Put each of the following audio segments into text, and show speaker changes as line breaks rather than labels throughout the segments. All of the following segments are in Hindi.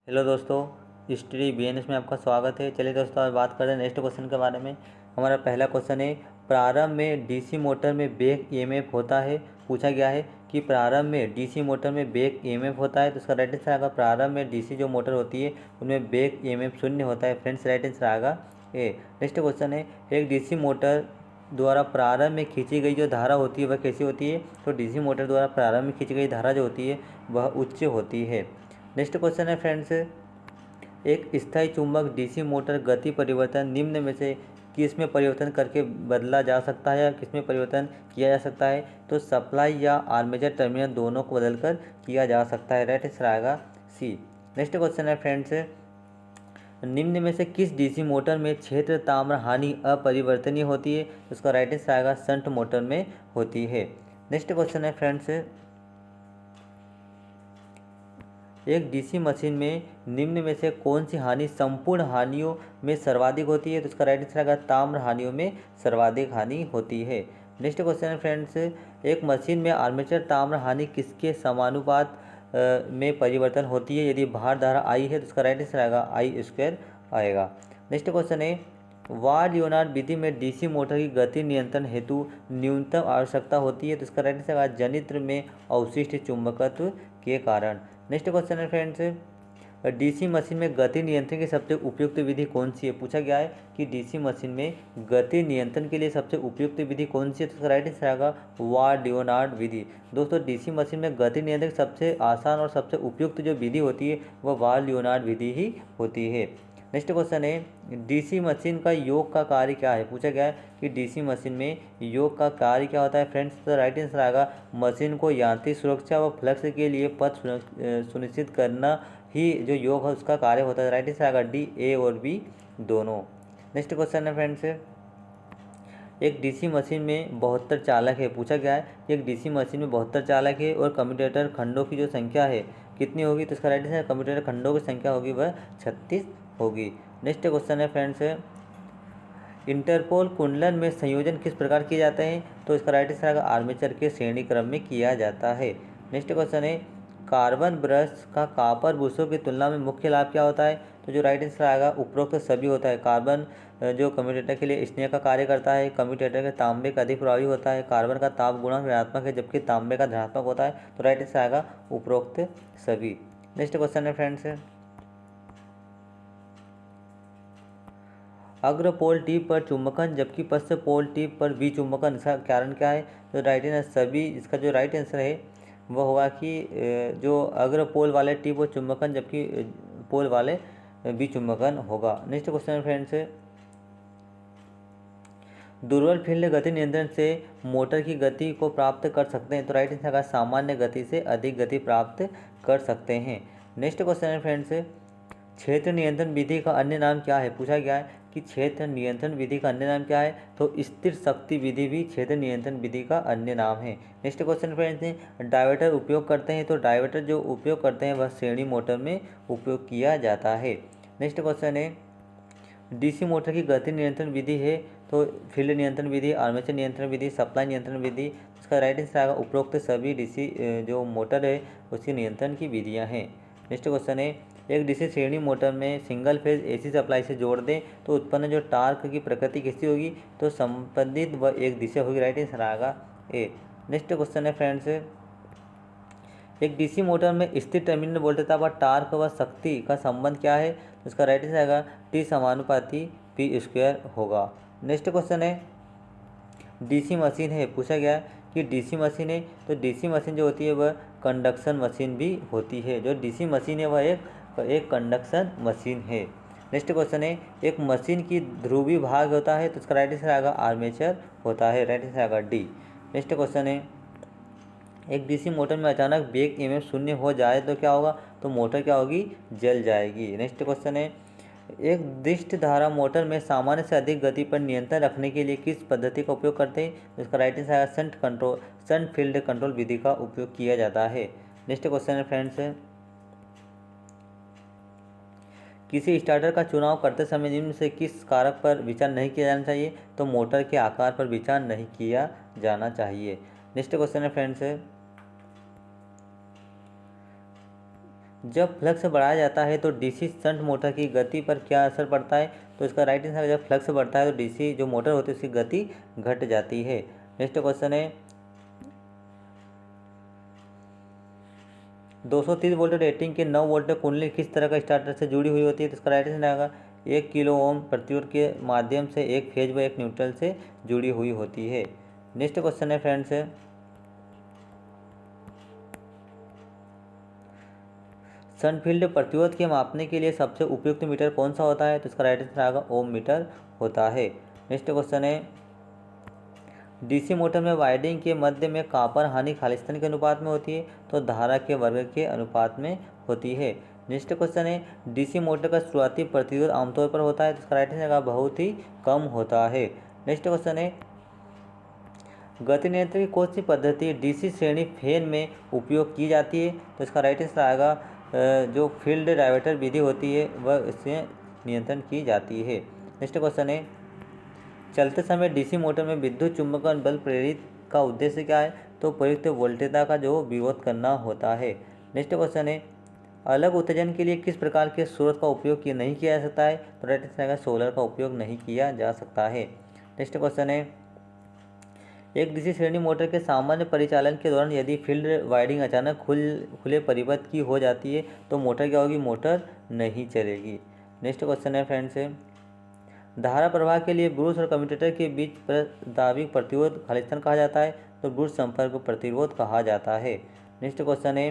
हेलो दोस्तों, स्टडी बीएनएस में आपका स्वागत है। चलिए दोस्तों, आज बात करते हैं नेक्स्ट क्वेश्चन के बारे में। हमारा पहला क्वेश्चन है, प्रारंभ में डीसी मोटर में बैक ईएमएफ होता है। पूछा गया है कि प्रारंभ में डीसी मोटर में बैक ईएमएफ होता है, तो इसका राइट आंसर आएगा प्रारंभ में डीसी जो मोटर होती है उनमें बैक ईएमएफ शून्य होता है। फ्रेंड्स, राइट आंसर आएगा ए। नेक्स्ट क्वेश्चन है, एक डीसी मोटर द्वारा प्रारंभ में खींची गई जो धारा होती है वह कैसी होती है। तो डीसी मोटर द्वारा प्रारंभ में खींची गई धारा जो होती है वह उच्च होती है। नेक्स्ट क्वेश्चन है फ्रेंड्स, एक स्थायी चुंबक डीसी मोटर गति परिवर्तन निम्न में से किस में परिवर्तन करके बदला जा सकता है या किस में परिवर्तन किया जा सकता है। तो सप्लाई या आर्मेचर टर्मिनल दोनों को बदलकर किया जा सकता है। राइट आंसर आएगा सी। नेक्स्ट क्वेश्चन है फ्रेंड्स, निम्न में से किस डीसी मोटर में क्षेत्र ताम्र हानि अपरिवर्तनीय होती है। तो उसका राइट आंसर आएगा शंट मोटर में होती है। नेक्स्ट क्वेश्चन है फ्रेंड्स, एक डीसी मशीन में निम्न में से कौन सी हानि संपूर्ण हानियों में सर्वाधिक होती है। तो इसका राइट आंसर आएगा ताम्र हानियों में सर्वाधिक हानि होती है। नेक्स्ट क्वेश्चन है फ्रेंड्स, एक मशीन में आर्मेचर ताम्र हानि किसके समानुपात में परिवर्तन होती है। यदि भार धारा आई है तो इसका राइट आंसर आएगा आई स्क्वायर आएगा। नेक्स्ट क्वेश्चन है, वार लियोनार्ड विधि में डीसी मोटर की गति नियंत्रण हेतु न्यूनतम आवश्यकता होती है। तो इसका राइट आंसर आएगा जनित्र में अवशिष्ट चुंबकत्व के कारण। नेक्स्ट क्वेश्चन है फ्रेंड्स, डीसी मशीन में गति नियंत्रण की सबसे उपयुक्त विधि कौन सी है। पूछा गया है कि डीसी मशीन में गति नियंत्रण के लिए सबसे उपयुक्त विधि कौन सी है। तो इसका राइट आंसर आएगा वार लियोनार्ड विधि। दोस्तों, डीसी मशीन में गति नियंत्रण की सबसे आसान और सबसे उपयुक्त जो विधि होती है वह वार लियोनार्ड विधि ही होती है। नेक्स्ट क्वेश्चन है, डीसी मशीन का योग का कार्य क्या है। पूछा गया है कि डीसी मशीन में योग का कार्य क्या होता है। फ्रेंड्स, तो राइट आंसर आएगा मशीन को यांत्रिक सुरक्षा व फ्लक्स के लिए पथ सुनिश्चित करना ही जो योग है उसका कार्य होता है। राइट आंसर आएगा डी, ए और बी दोनों। नेक्स्ट क्वेश्चन है फ्रेंड्स, एक डीसी मशीन में 72 चालक है। पूछा गया है कि एक डीसी मशीन में 72 चालक है और कम्यूटेटर खंडों की जो संख्या है कितनी होगी। तो इसका राइट आंसर कम्यूटेटर खंडों की संख्या होगी वह 36 होगी। नेक्स्ट क्वेश्चन है फ्रेंड्स, इंटरपोल कुंडलन में संयोजन किस प्रकार किए जाते हैं। तो इसका राइट आंसर आएगा आर्मेचर के श्रेणी क्रम में किया जाता है। नेक्स्ट क्वेश्चन है, कार्बन ब्रश का कापर बुशों की तुलना में मुख्य लाभ क्या होता है। तो जो राइट आंसर आएगा उपरोक्त सभी होता है। कार्बन जो कम्यूटेटर के लिए स्नेह का कार्य करता है, कम्यूटेटर के तांबे का अधिक प्रभावी होता है, कार्बन का ताप गुणांक ऋणात्मक है जबकि तांबे का धनात्मक होता है। तो राइट आंसर आएगा उपरोक्त सभी। नेक्स्ट क्वेश्चन है फ्रेंड्स, अग्र पोल टिप पर चुंबकन जबकि पश्च पोल टिप पर विचुंबकन, इसका कारण क्या है। तो राइट आंसर सभी, इसका जो राइट आंसर है वह होगा कि जो अग्र पोल वाले टिप वो चुंबकन जबकि पोल वाले विचुंबकन होगा। नेक्स्ट क्वेश्चन फ्रेंड्स, दुर्बल फील्ड गति नियंत्रण से मोटर की गति को प्राप्त कर सकते हैं। तो राइट आंसर का सामान्य गति से अधिक गति प्राप्त कर सकते हैं। नेक्स्ट क्वेश्चन है फ्रेंड्स, क्षेत्र नियंत्रण विधि का अन्य नाम क्या है। पूछा गया है कि क्षेत्र नियंत्रण विधि का अन्य नाम क्या है। तो स्थिर शक्ति विधि भी क्षेत्र नियंत्रण विधि का अन्य नाम है। नेक्स्ट क्वेश्चन फ्रेंड्स, डायवर्टर उपयोग करते हैं। तो डायवर्टर जो उपयोग करते हैं वह श्रेणी मोटर में उपयोग किया जाता है। नेक्स्ट क्वेश्चन है, डीसी मोटर की गति नियंत्रण विधि है। तो फील्ड नियंत्रण विधि, आर्मेचर नियंत्रण विधि, सप्लाई नियंत्रण विधि, इसका राइट आंसर आएगा उपरोक्त सभी डीसी जो मोटर है उसकी नियंत्रण की विधियाँ हैं। नेक्स्ट क्वेश्चन है, एक डीसी श्रेणी मोटर में सिंगल फेज एसी सप्लाई से जोड़ दें तो उत्पन्न जो टार्क की प्रकृति कैसी होगी। तो संबंधित व एक दिशा होगी। राइट आंसर आएगा ए। नेक्स्ट क्वेश्चन है फ्रेंड्स, एक डीसी मोटर में स्थिर टर्मिनल वोल्टेज व टार्क व शक्ति का संबंध क्या है। तो इसका राइट आंसर आएगा टी समानुपाती पी स्क्वायर होगा। नेक्स्ट क्वेश्चन है, डीसी मशीन है। पूछा गया कि डीसी मशीन है तो डीसी मशीन जो होती है वह कंडक्शन मशीन भी होती है। जो डीसी मशीन है वह एक कंडक्शन मशीन है। नेक्स्ट क्वेश्चन है, एक मशीन की ध्रुवीय भाग होता है। तो इसका राइट आंसर आएगा आर्मेचर होता है। राइट आंसर आएगा डी। नेक्स्ट क्वेश्चन है, एक डीसी मोटर में अचानक बैक ईएमएफ शून्य हो जाए तो क्या होगा। तो मोटर क्या होगी, जल जाएगी। नेक्स्ट क्वेश्चन है, एक दिष्ट धारा मोटर में सामान्य से अधिक गति पर नियंत्रण रखने के लिए किस पद्धति का उपयोग करते हैं। इसका राइट आंसर है शंट फील्ड कंट्रोल विधि का उपयोग किया जाता है। नेक्स्ट क्वेश्चन है फ्रेंड्स, किसी स्टार्टर का चुनाव करते समय निम्न से किस कारक पर विचार नहीं किया जाना चाहिए। तो मोटर के आकार पर विचार नहीं किया जाना चाहिए। नेक्स्ट क्वेश्चन है फ्रेंड्स, जब फ्लक्स बढ़ाया जाता है तो डीसी शंट मोटर की गति पर क्या असर पड़ता है? तो इसका राइट आंसर, जब फ्लक्स बढ़ता है तो डीसी जो मोटर होती है उसकी गति घट जाती है। नेक्स्ट क्वेश्चन है 230 वोल्ट रेटिंग के 9 वोल्ट कुंडली किस तरह का स्टार्टर से जुड़ी हुई होती है? तो इसका राइट आंसर आएगा 1 किलो ओम प्रतिरोध के माध्यम से एक फेज व एक न्यूट्रल से जुड़ी हुई होती है। नेक्स्ट क्वेश्चन है फ्रेंड्स, सन फील्ड प्रतिरोध के मापने के लिए सबसे उपयुक्त मीटर कौन सा होता है? तो इसका राइट आंसर आएगा ओम मीटर होता है। नेक्स्ट क्वेश्चन है डीसी मोटर में वाइंडिंग के मध्य में कॉपर हानि खालिस्तान के अनुपात में होती है तो धारा के वर्ग के अनुपात में होती है। नेक्स्ट क्वेश्चन है डीसी मोटर का शुरुआती प्रतिरोध आमतौर पर होता है तो इसका राइट आंसर बहुत ही कम होता है। नेक्स्ट क्वेश्चन है गति नियंत्रण की कौन सी पद्धति डीसी श्रेणी फैन में उपयोग की जाती है? तो इसका राइट आंसर आएगा जो फील्ड डाइवर्टर विधि होती है वह इससे नियंत्रण की जाती है। नेक्स्ट क्वेश्चन है चलते समय डीसी मोटर में विद्युत चुंबकन बल प्रेरित का उद्देश्य क्या है? तो प्रयुक्त वोल्टेजता का जो विरोध करना होता है। नेक्स्ट क्वेश्चन है अलग उत्तेजन के लिए किस प्रकार के स्रोत का उपयोग नहीं किया जा सकता है? तो राइट आंसर आएगा सोलर का उपयोग नहीं किया जा सकता है। नेक्स्ट क्वेश्चन है एक डीसी श्रेणी मोटर के सामान्य परिचालन के दौरान यदि फील्ड वाइंडिंग अचानक खुले परिपथ की हो जाती है तो मोटर क्या होगी? मोटर नहीं चलेगी। नेक्स्ट क्वेश्चन है फ्रेंड्स, धारा प्रवाह के लिए ब्रूस और कम्यूटेटर के बीच प्रस्ताविक प्रतिरोध खालिस्तान कहा जाता है तो ब्रूस संपर्क प्रतिरोध कहा जाता है। नेक्स्ट क्वेश्चन है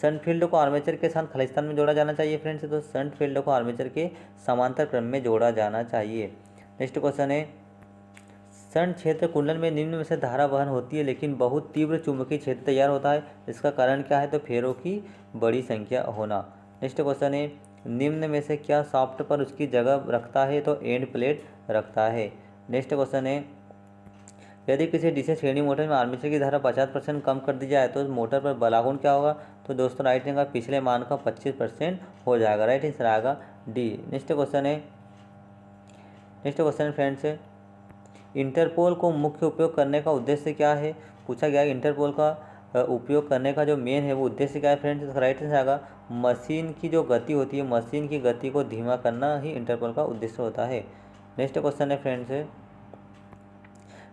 शंट फील्ड को आर्मेचर के साथ खालिस्तान में जोड़ा जाना चाहिए फ्रेंड्स, तो शंट फील्ड को आर्मेचर के समांतर क्रम में जोड़ा जाना चाहिए। नेक्स्ट क्वेश्चन है शंट क्षेत्र कुंडल में निम्न में से धारा वहन होती है लेकिन बहुत तीव्र चुंबकीय क्षेत्र तैयार होता है, इसका कारण क्या है? तो फेरों की बड़ी संख्या होना। नेक्स्ट क्वेश्चन है निम्न में से क्या शाफ्ट पर उसकी जगह रखता है? तो एंड प्लेट रखता है। नेक्स्ट क्वेश्चन है यदि किसी डीसी श्रेणी मोटर में आर्मेचर की धारा 50% कम कर दी जाए तो उस मोटर पर बलागुण क्या होगा? तो दोस्तों राइट आंसर पिछले मान का 25% हो जाएगा, राइट आंसर आएगा D. Next question friends, Interpol को मुख्य उपयोग करने का उद्देश्य क्या है? पूछा गया है इंटरपोल का उपयोग करने का जो मेन है वो उद्देश्य क्या है फ्रेंड्स? तो राइट आंसर आएगा मशीन की जो गति होती है, मशीन की गति को धीमा करना ही इंटरपोल का उद्देश्य होता है। नेक्स्ट क्वेश्चन है फ्रेंड्स,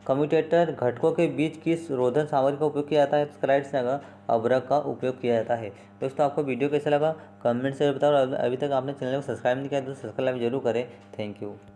कम्यूटेटर घटकों के बीच किस रोधन सामग्री का उपयोग किया जाता है? तो राइट आंसर आएगा अभ्रक का उपयोग किया जाता है। दोस्तों आपको वीडियो कैसा लगा कमेंट से बताओ, और अभी तक आपने चैनल को सब्सक्राइब नहीं किया तो सब्सक्राइब जरूर करें। Thank you.